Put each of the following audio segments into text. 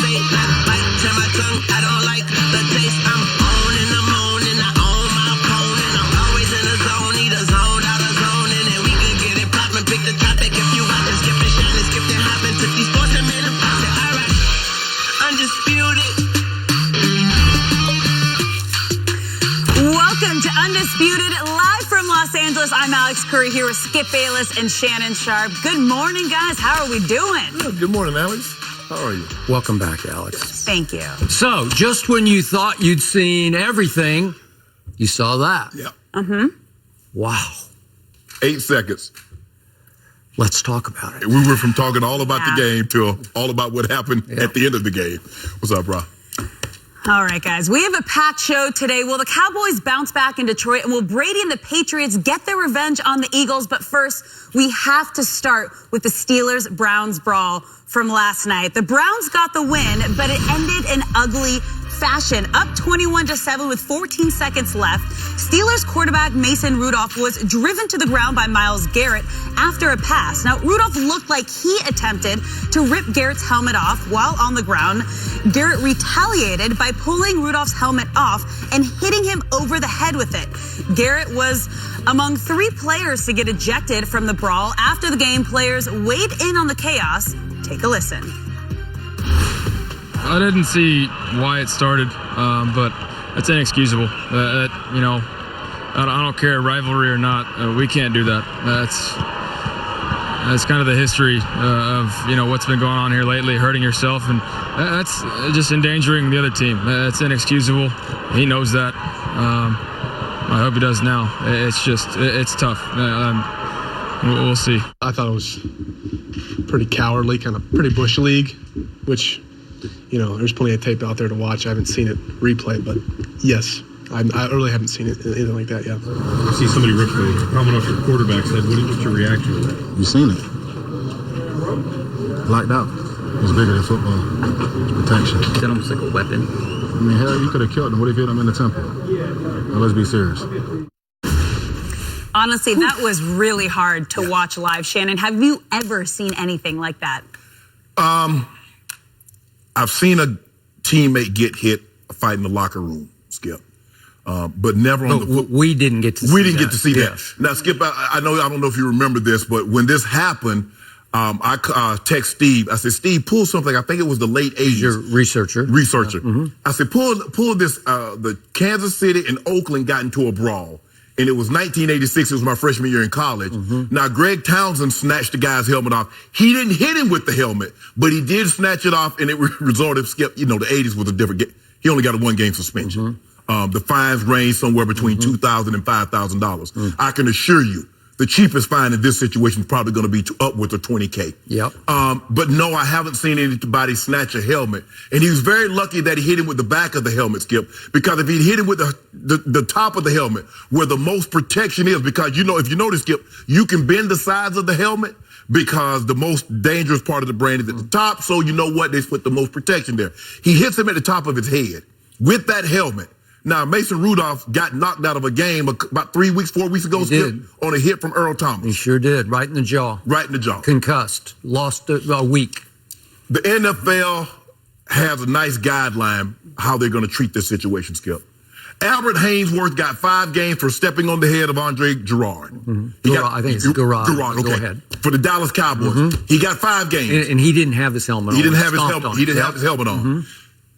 say that bite to my tongue. I don't like the taste. I'm on and I'm on and I own my opponent. I'm always in the zone, either zoned out of zone. And then we could get it poppin', pick the topic if you want. Skip and Shannon, skip and hoppin', took these sports and made them pop. Said, alright, undisputed. Welcome to Undisputed, live from Los Angeles. I'm Alex Curry here with Skip Bayless and Shannon Sharpe. Good morning, guys. How are we doing? Good morning, Alex. How are you? Welcome back, Alex. Thank you. So, just when you thought you'd seen everything, you saw that. Yeah. Wow. 8 seconds. Let's talk about it. We went from talking all about the game to all about what happened at the end of the game. What's up, bro? All right, guys. We have a packed show today. Will the Cowboys bounce back in Detroit? And will Brady and the Patriots get their revenge on the Eagles? But first, we have to start with the Steelers-Browns brawl from last night. The Browns got the win, but it ended in ugly fashion. Up 21-7 with 14 seconds left. Steelers quarterback Mason Rudolph was driven to the ground by Myles Garrett after a pass. Now, Rudolph looked like he attempted to rip Garrett's helmet off while on the ground. Garrett retaliated by pulling Rudolph's helmet off and hitting him over the head with it. Garrett was among 3 players to get ejected from the brawl. After the game, players weighed in on the chaos. Take a listen. I didn't see why it started, but it's inexcusable. I don't care, rivalry or not. We can't do that. That's kind of the history of what's been going on here lately, hurting yourself, and that's just endangering the other team. That's inexcusable. He knows that. I hope he does now. It's tough. We'll see. I thought it was pretty cowardly, kind of pretty bush league, which, there's plenty of tape out there to watch. I haven't seen it replay, but yes, I really haven't seen it, anything like that yet. You see somebody rip the helmet off your quarterback's head. What's your reaction to that? You seen it. Blacked out. It's bigger than football. It's protection. It's almost like a weapon. I mean, hell, you could have killed him. What if you hit him in the temple? Now, let's be serious. Honestly, that was really hard to watch live. Shannon, have you ever seen anything like that? I've seen a teammate get hit a fight in the locker room, Skip. But never on the. We didn't get to see that. We didn't get to see that. Now, Skip, I don't know if you remember this, but when this happened, I text Steve. I said, Steve, pull something. I think it was the late 80s. Your researcher. I said, pull this. The Kansas City and Oakland got into a brawl. And it was 1986. It was my freshman year in college. Now, Greg Townsend snatched the guy's helmet off. He didn't hit him with the helmet, but he did snatch it off, and it resulted, Skip, the 80s was a different game. He only got a 1-game suspension. The fines range somewhere between $2,000 and $5,000. I can assure you, the cheapest fine in this situation is probably going to be upwards of $20K. Yep. But no, I haven't seen anybody snatch a helmet. And he was very lucky that he hit him with the back of the helmet, Skip, because if he'd hit him with the top of the helmet, where the most protection is, because if you notice, Skip, you can bend the sides of the helmet because the most dangerous part of the brain is at the top. So you know what? They put the most protection there. He hits him at the top of his head with that helmet. Now, Mason Rudolph got knocked out of a game about 4 weeks ago, Skip, on a hit from Earl Thomas. He sure did, right in the jaw. Right in the jaw. Concussed, lost a week. The NFL has a nice guideline how they're going to treat this situation, Skip. Albert Haynesworth got 5 games for stepping on the head of Andre Gerard. I think it's Gerard. Okay. Go ahead. For the Dallas Cowboys. He got 5 games. And he didn't have his helmet on. He didn't have his helmet on.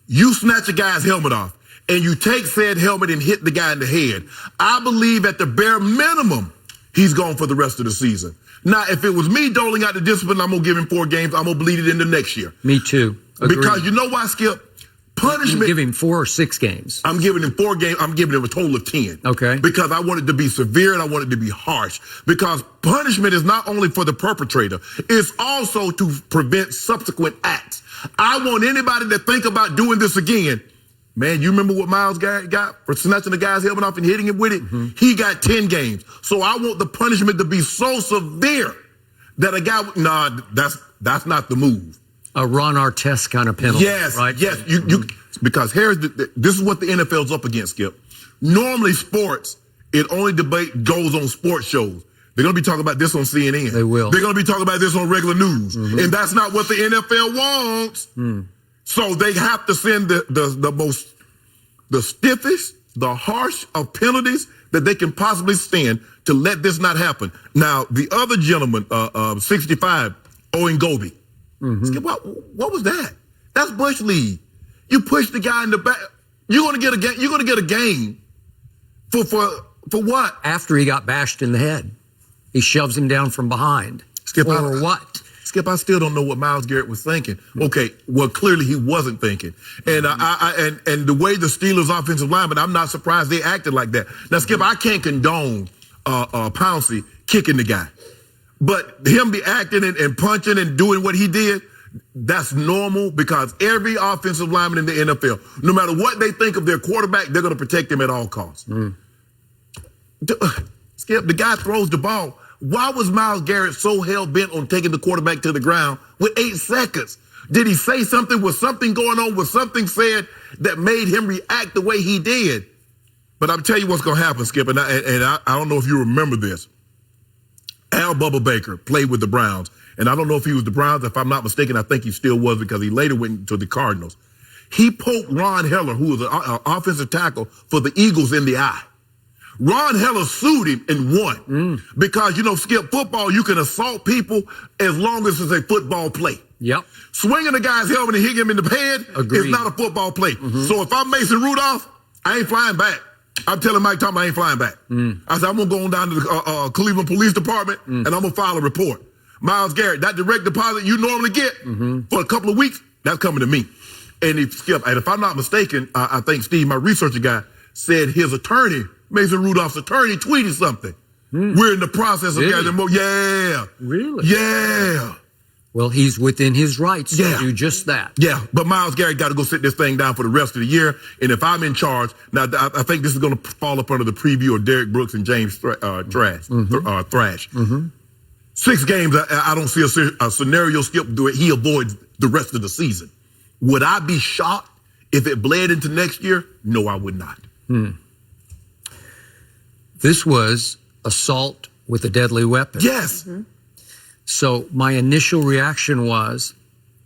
You snatch a guy's helmet off, and you take said helmet and hit the guy in the head, I believe at the bare minimum, he's gone for the rest of the season. Now, if it was me doling out the discipline, I'm going to give him 4 games. I'm going to bleed it into next year. Me too. Agreed. Because you know why, Skip? Punishment. You give him 4 or 6 games. I'm giving him 4 games. I'm giving him a total of 10. Okay. Because I want it to be severe and I want it to be harsh. Because punishment is not only for the perpetrator, it's also to prevent subsequent acts. I want anybody to think about doing this again. Man, you remember what Myles Garrett got for snatching the guy's helmet off and hitting him with it? He got 10 games. So I want the punishment to be so severe that a guy, that's not the move. A Ron Artest kind of penalty. Yes, right? yes. Because this is what the NFL's up against, Skip. Normally sports, it only goes on sports shows. They're going to be talking about this on CNN. They will. They're going to be talking about this on regular news. And that's not what the NFL wants. So they have to send the stiffest, the harsh of penalties that they can possibly send to let this not happen. Now, the other gentleman, 65, Owen Gobi. What was that? That's Bush League. You push the guy in the back. You're gonna get a game for what? After he got bashed in the head, he shoves him down from behind. Skip, or what? Skip, I still don't know what Myles Garrett was thinking. Okay, well, clearly he wasn't thinking. And and the way the Steelers offensive linemen, I'm not surprised they acted like that. Now, Skip, I can't condone Pouncey kicking the guy. But him be acting and punching and doing what he did, that's normal because every offensive lineman in the NFL, no matter what they think of their quarterback, they're going to protect him at all costs. Skip, the guy throws the ball. Why was Myles Garrett so hell-bent on taking the quarterback to the ground with 8 seconds? Did he say something? Was something going on? Was something said that made him react the way he did? But I'll tell you what's going to happen, Skip, and I don't know if you remember this. Al Bubba Baker played with the Browns, and I don't know if he was the Browns. If I'm not mistaken, I think he still was because he later went to the Cardinals. He poked Ron Heller, who was an offensive tackle for the Eagles, in the eye. Ron Heller sued him and won because, Skip, football, you can assault people as long as it's a football play. Yep. Swinging a guy's helmet and hitting him in the head is not a football play. So if I'm Mason Rudolph, I ain't flying back. I'm telling Mike Thomas I ain't flying back. I said, I'm going to go on down to the Cleveland Police Department and I'm going to file a report. Myles Garrett, that direct deposit you normally get for a couple of weeks, that's coming to me. And if I'm not mistaken, I think Steve, my researcher guy, said his attorney, Mason Rudolph's attorney, tweeted something. We're in the process of gathering more. Yeah. Really? Yeah. Well, he's within his rights to do just that. Yeah, but Myles Garrett got to go sit this thing down for the rest of the year. And if I'm in charge, now I think this is going to fall up under the preview of Derek Brooks and James Thrash. 6 games, I don't see a scenario, Skip, where he avoids the rest of the season. Would I be shocked if it bled into next year? No, I would not. This was assault with a deadly weapon. Yes. So my initial reaction was,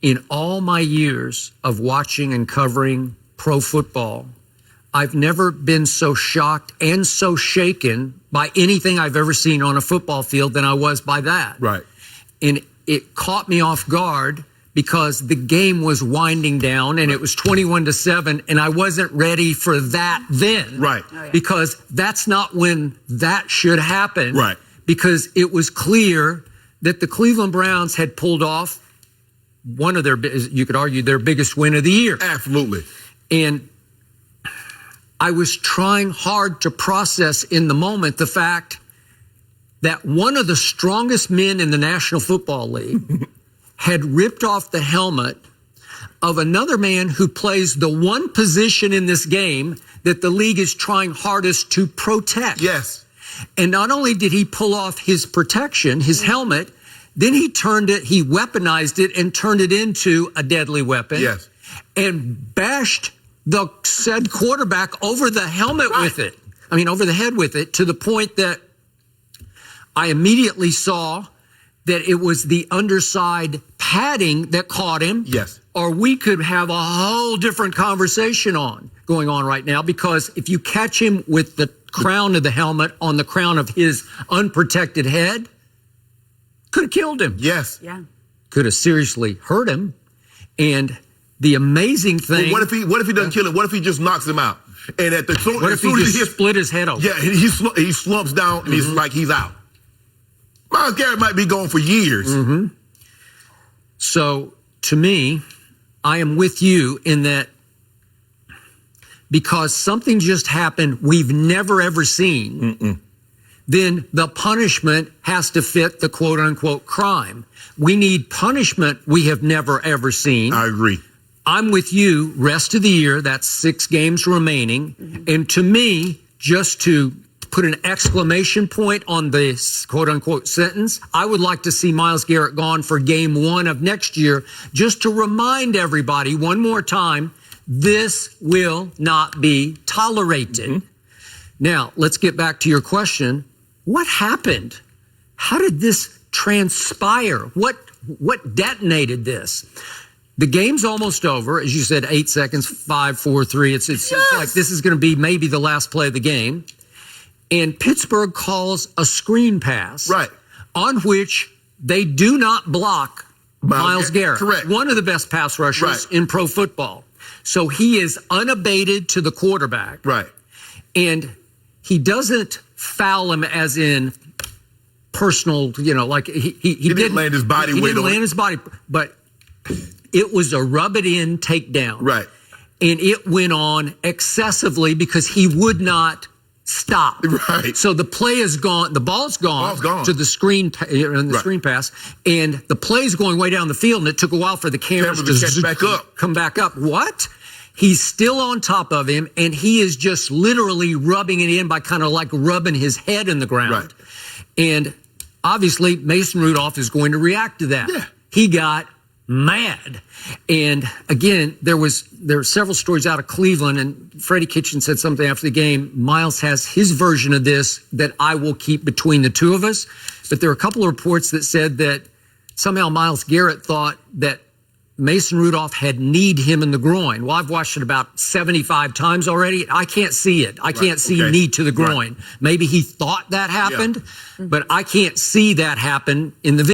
in all my years of watching and covering pro football, I've never been so shocked and so shaken by anything I've ever seen on a football field than I was by that. Right. And it caught me off guard because the game was winding down and it was 21-7 and I wasn't ready for that then. Right. Because that's not when that should happen. Right. Because it was clear that the Cleveland Browns had pulled off one of their, you could argue, their biggest win of the year. Absolutely. And I was trying hard to process in the moment the fact that one of the strongest men in the National Football League had ripped off the helmet of another man who plays the one position in this game that the league is trying hardest to protect. Yes. And not only did he pull off his protection, his helmet, then he weaponized it and turned it into a deadly weapon. Yes. And bashed the said quarterback over the helmet with it. Over the head with it, to the point that I immediately saw that it was the underside padding that caught him. Yes. Or we could have a whole different conversation going on right now, because if you catch him with the crown of the helmet on the crown of his unprotected head, could have killed him. Yes. Yeah. Could have seriously hurt him. And the amazing thing. Well, what if he doesn't kill him? What if he just knocks him out? And what if he just split his head open? Yeah, he slumps down and he's out. Myles Garrett might be gone for years. So to me, I am with you in that, because something just happened we've never ever seen, then the punishment has to fit the quote unquote crime. We need punishment we have never ever seen. I agree. I'm with you, rest of the year, that's 6 games remaining. And to me, just to put an exclamation point on this quote unquote sentence, I would like to see Myles Garrett gone for game 1 of next year, just to remind everybody one more time, this will not be tolerated. Now, let's get back to your question. What happened? How did this transpire? What detonated this? The game's almost over. As you said, 8 seconds, 5, 4, 3. It's like this is going to be maybe the last play of the game. And Pittsburgh calls a screen pass. Right. On which they do not block Myles Garrett. Correct. One of the best pass rushers in pro football. So he is unabated to the quarterback. Right. And he doesn't foul him as in personal, like he didn't land his body weight on it. He didn't land his body, but it was a rub it in takedown. Right. And it went on excessively because he would not stop. Right. So the play is gone. The ball's gone to the screen screen pass, and the play's going way down the field. And it took a while for the cameras to come back up. What? He's still on top of him, and he is just literally rubbing it in by kind of like rubbing his head in the ground. Right. And obviously, Mason Rudolph is going to react to that. Yeah. He got mad. And again, there were several stories out of Cleveland, and Freddie Kitchen said something after the game. Myles has his version of this that I will keep between the two of us. But there are a couple of reports that said that somehow Myles Garrett thought that Mason Rudolph had kneed him in the groin. Well, I've watched it about 75 times already. I can't see it. I can't see knee to the groin. Maybe he thought that happened, but I can't see that happen in the video.